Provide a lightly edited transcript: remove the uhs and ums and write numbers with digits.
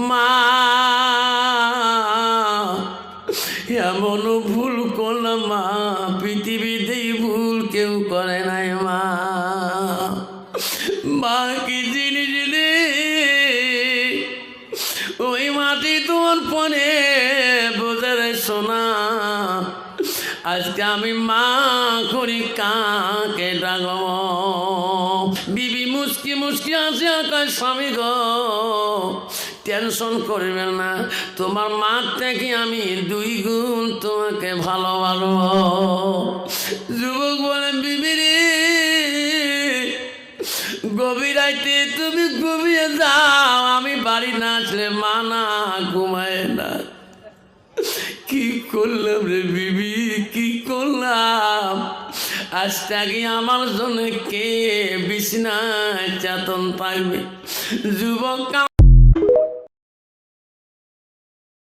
মা এমন ভুল করলাম মা, পৃথিবীতে ভুল কেউ করে নাই মা। মা কি জিনিস রে, ওই মাটি তোমার পরে বোঝার সোনা। আজকে আমি মা করি কাকে ডাকব? বিবি মুস্কি মুস্কি আছে আকাশ স্বামী গো, টেনশন করবেন না, তোমার মা থেকে আমি 2 গুণ তোমাকে ভালোবাসবো। যুবক বলে বিবি রে, গভীর রাতে তুমি ঘুমিয়ে যাও, আমি বাড়ি না আসলে মা না ঘুমায় না। কি করলাম রে বিবি, কি করলাম? আজ থেকে আমার জন্য কে বিছনায় চেতন থাকবে? যুবক